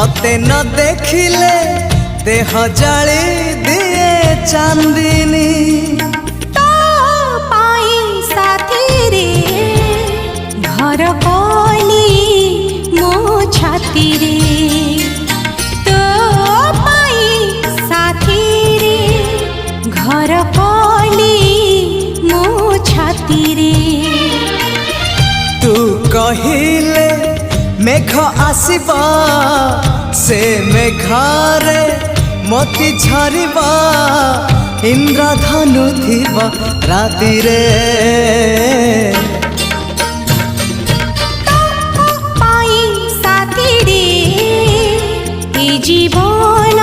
मते न देखिले देह जाली दिए चांदनी। तो पाई साथी रे घर कली मो छाती रे। तो पाई साथी रे घर कली मो छाती रे। तू कहिले मेघ आसीबा से मेघारे मोती झरिबा इंद्रधनु थिबा राति रे। पाई साथी रे ए जीवन